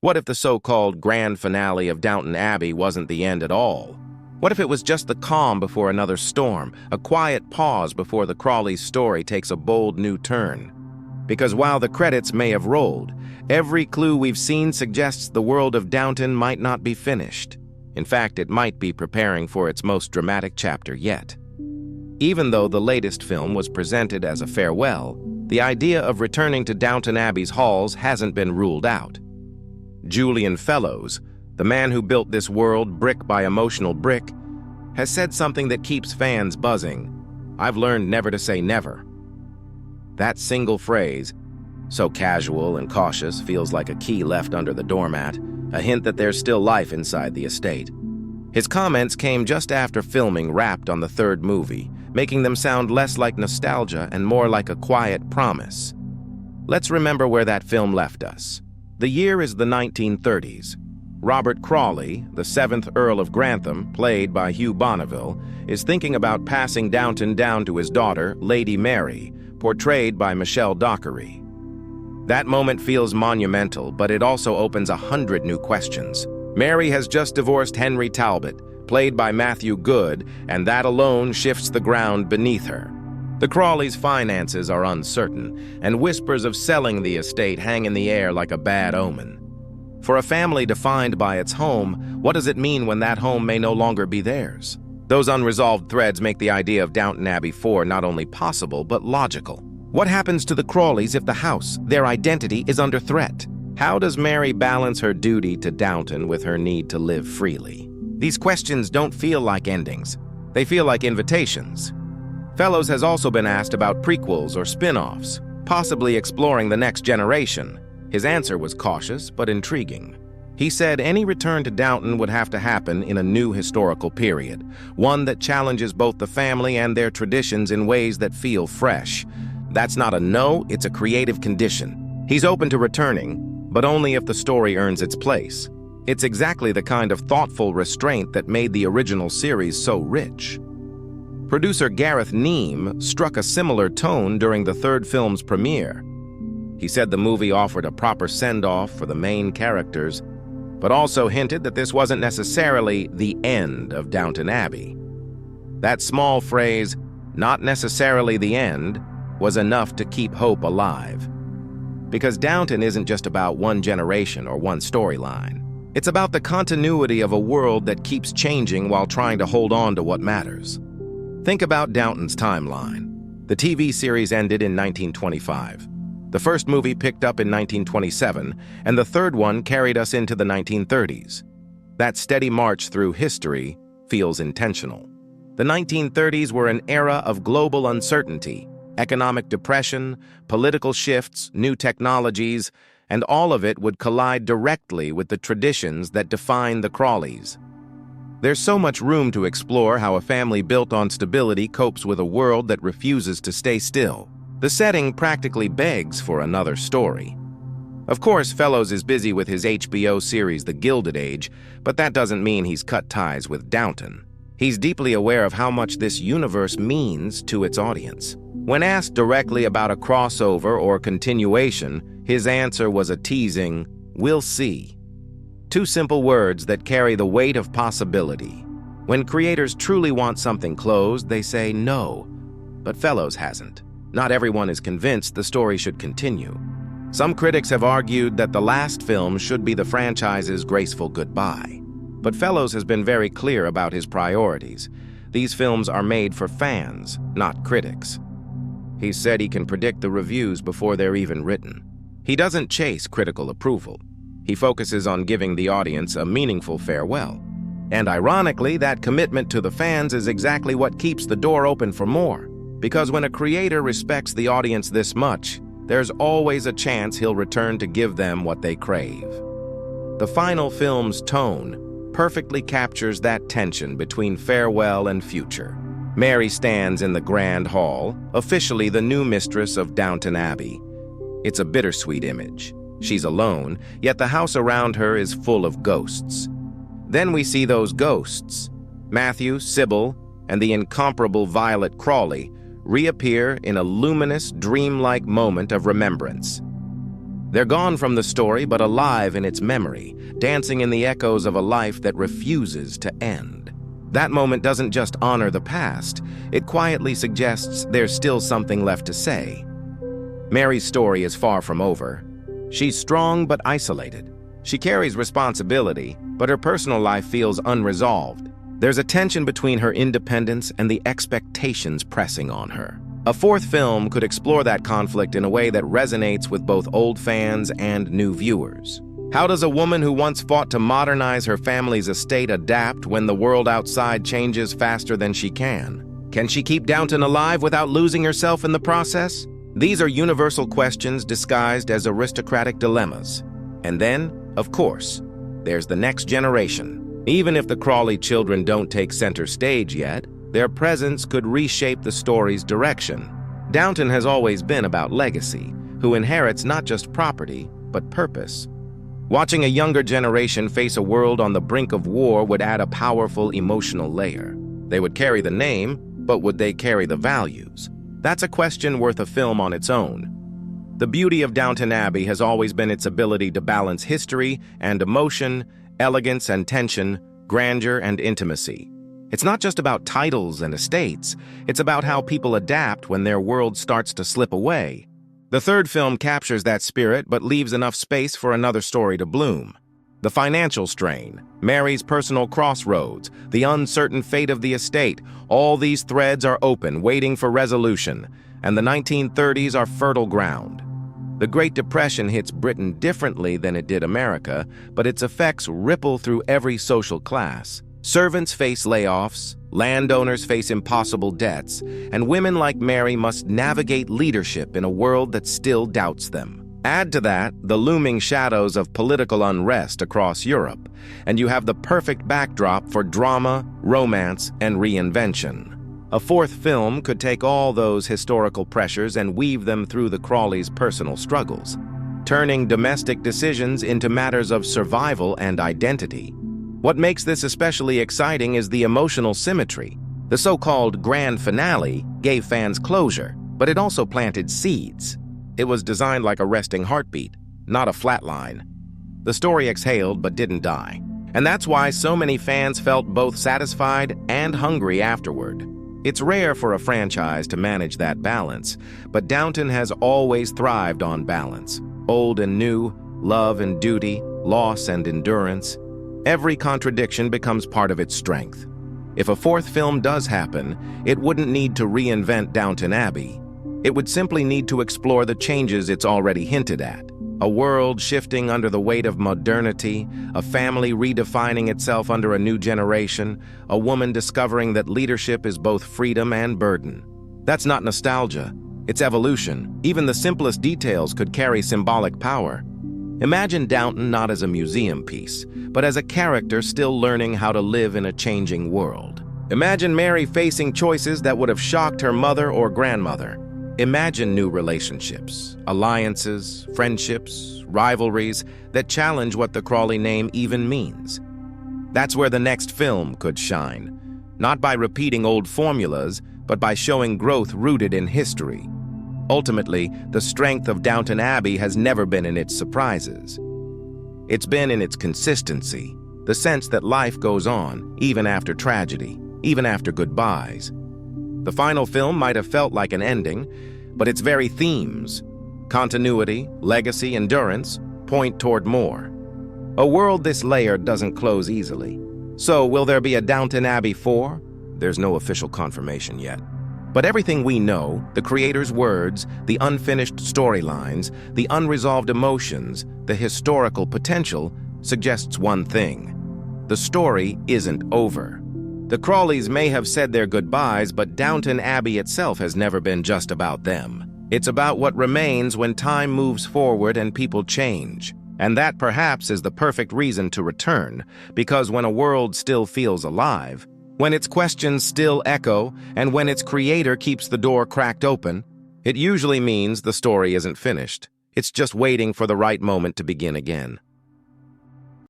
What if the so-called grand finale of Downton Abbey wasn't the end at all? What if it was just the calm before another storm, a quiet pause before the Crawley's story takes a bold new turn? Because while the credits may have rolled, every clue we've seen suggests the world of Downton might not be finished. In fact, it might be preparing for its most dramatic chapter yet. Even though the latest film was presented as a farewell, the idea of returning to Downton Abbey's halls hasn't been ruled out. Julian Fellowes, the man who built this world brick by emotional brick, has said something that keeps fans buzzing. "I've learned never to say never." That single phrase, so casual and cautious, feels like a key left under the doormat, a hint that there's still life inside the estate. His comments came just after filming wrapped on the third movie, making them sound less like nostalgia and more like a quiet promise. Let's remember where that film left us. The year is the 1930s. Robert Crawley, the 7th Earl of Grantham, played by Hugh Bonneville, is thinking about passing Downton down to his daughter, Lady Mary, portrayed by Michelle Dockery. That moment feels monumental, but it also opens 100 new questions. Mary has just divorced Henry Talbot, played by Matthew Goode, and that alone shifts the ground beneath her. The Crawleys' finances are uncertain, and whispers of selling the estate hang in the air like a bad omen. For a family defined by its home, what does it mean when that home may no longer be theirs? Those unresolved threads make the idea of Downton Abbey 4 not only possible, but logical. What happens to the Crawleys if the house, their identity, is under threat? How does Mary balance her duty to Downton with her need to live freely? These questions don't feel like endings. They feel like invitations. Fellowes has also been asked about prequels or spin-offs, possibly exploring the next generation. His answer was cautious but intriguing. He said any return to Downton would have to happen in a new historical period, one that challenges both the family and their traditions in ways that feel fresh. That's not a no, it's a creative condition. He's open to returning, but only if the story earns its place. It's exactly the kind of thoughtful restraint that made the original series so rich. Producer Gareth Neame struck a similar tone during the third film's premiere. He said the movie offered a proper send-off for the main characters, but also hinted that this wasn't necessarily the end of Downton Abbey. That small phrase, "not necessarily the end," was enough to keep hope alive. Because Downton isn't just about one generation or one storyline. It's about the continuity of a world that keeps changing while trying to hold on to what matters. Think about Downton's timeline. The TV series ended in 1925. The first movie picked up in 1927, and the third one carried us into the 1930s. That steady march through history feels intentional. The 1930s were an era of global uncertainty, economic depression, political shifts, new technologies, and all of it would collide directly with the traditions that define the Crawleys. There's so much room to explore how a family built on stability copes with a world that refuses to stay still. The setting practically begs for another story. Of course, Fellowes is busy with his HBO series The Gilded Age, but that doesn't mean he's cut ties with Downton. He's deeply aware of how much this universe means to its audience. When asked directly about a crossover or continuation, his answer was a teasing, "We'll see." Two simple words that carry the weight of possibility. When creators truly want something closed, they say no. But Fellowes hasn't. Not everyone is convinced the story should continue. Some critics have argued that the last film should be the franchise's graceful goodbye. But Fellowes has been very clear about his priorities. These films are made for fans, not critics. He said he can predict the reviews before they're even written. He doesn't chase critical approval. He focuses on giving the audience a meaningful farewell. And ironically, that commitment to the fans is exactly what keeps the door open for more. Because when a creator respects the audience this much, there's always a chance he'll return to give them what they crave. The final film's tone perfectly captures that tension between farewell and future. Mary stands in the Grand Hall, officially the new mistress of Downton Abbey. It's a bittersweet image. She's alone, yet the house around her is full of ghosts. Then we see those ghosts, Matthew, Sybil, and the incomparable Violet Crawley, reappear in a luminous, dreamlike moment of remembrance. They're gone from the story but alive in its memory, dancing in the echoes of a life that refuses to end. That moment doesn't just honor the past, it quietly suggests there's still something left to say. Mary's story is far from over. She's strong but isolated. She carries responsibility, but her personal life feels unresolved. There's a tension between her independence and the expectations pressing on her. A fourth film could explore that conflict in a way that resonates with both old fans and new viewers. How does a woman who once fought to modernize her family's estate adapt when the world outside changes faster than she can? Can she keep Downton alive without losing herself in the process? These are universal questions disguised as aristocratic dilemmas. And then, of course, there's the next generation. Even if the Crawley children don't take center stage yet, their presence could reshape the story's direction. Downton has always been about legacy, who inherits not just property, but purpose. Watching a younger generation face a world on the brink of war would add a powerful emotional layer. They would carry the name, but would they carry the values? That's a question worth a film on its own. The beauty of Downton Abbey has always been its ability to balance history and emotion, elegance and tension, grandeur and intimacy. It's not just about titles and estates, it's about how people adapt when their world starts to slip away. The third film captures that spirit but leaves enough space for another story to bloom. The financial strain, Mary's personal crossroads, the uncertain fate of the estate, all these threads are open, waiting for resolution, and the 1930s are fertile ground. The Great Depression hits Britain differently than it did America, but its effects ripple through every social class. Servants face layoffs, landowners face impossible debts, and women like Mary must navigate leadership in a world that still doubts them. Add to that the looming shadows of political unrest across Europe, and you have the perfect backdrop for drama, romance, and reinvention. A fourth film could take all those historical pressures and weave them through the Crawleys' personal struggles, turning domestic decisions into matters of survival and identity. What makes this especially exciting is the emotional symmetry. The so-called grand finale gave fans closure, but it also planted seeds. It was designed like a resting heartbeat, not a flatline. The story exhaled but didn't die, and that's why so many fans felt both satisfied and hungry afterward. It's rare for a franchise to manage that balance, but Downton has always thrived on balance. Old and new, love and duty, loss and endurance. Every contradiction becomes part of its strength. If a fourth film does happen, it wouldn't need to reinvent Downton Abbey. It would simply need to explore the changes it's already hinted at. A world shifting under the weight of modernity, a family redefining itself under a new generation, a woman discovering that leadership is both freedom and burden. That's not nostalgia, it's evolution. Even the simplest details could carry symbolic power. Imagine Downton not as a museum piece, but as a character still learning how to live in a changing world. Imagine Mary facing choices that would have shocked her mother or grandmother. Imagine new relationships, alliances, friendships, rivalries that challenge what the Crawley name even means. That's where the next film could shine, not by repeating old formulas, but by showing growth rooted in history. Ultimately, the strength of Downton Abbey has never been in its surprises. It's been in its consistency, the sense that life goes on, even after tragedy, even after goodbyes. The final film might have felt like an ending, but its very themes, continuity, legacy, endurance, point toward more. A world this layered doesn't close easily. So, will there be a Downton Abbey 4? There's no official confirmation yet. But everything we know, the creator's words, the unfinished storylines, the unresolved emotions, the historical potential, suggests one thing. The story isn't over. The Crawleys may have said their goodbyes, but Downton Abbey itself has never been just about them. It's about what remains when time moves forward and people change. And that perhaps is the perfect reason to return, because when a world still feels alive, when its questions still echo, and when its creator keeps the door cracked open, it usually means the story isn't finished. It's just waiting for the right moment to begin again.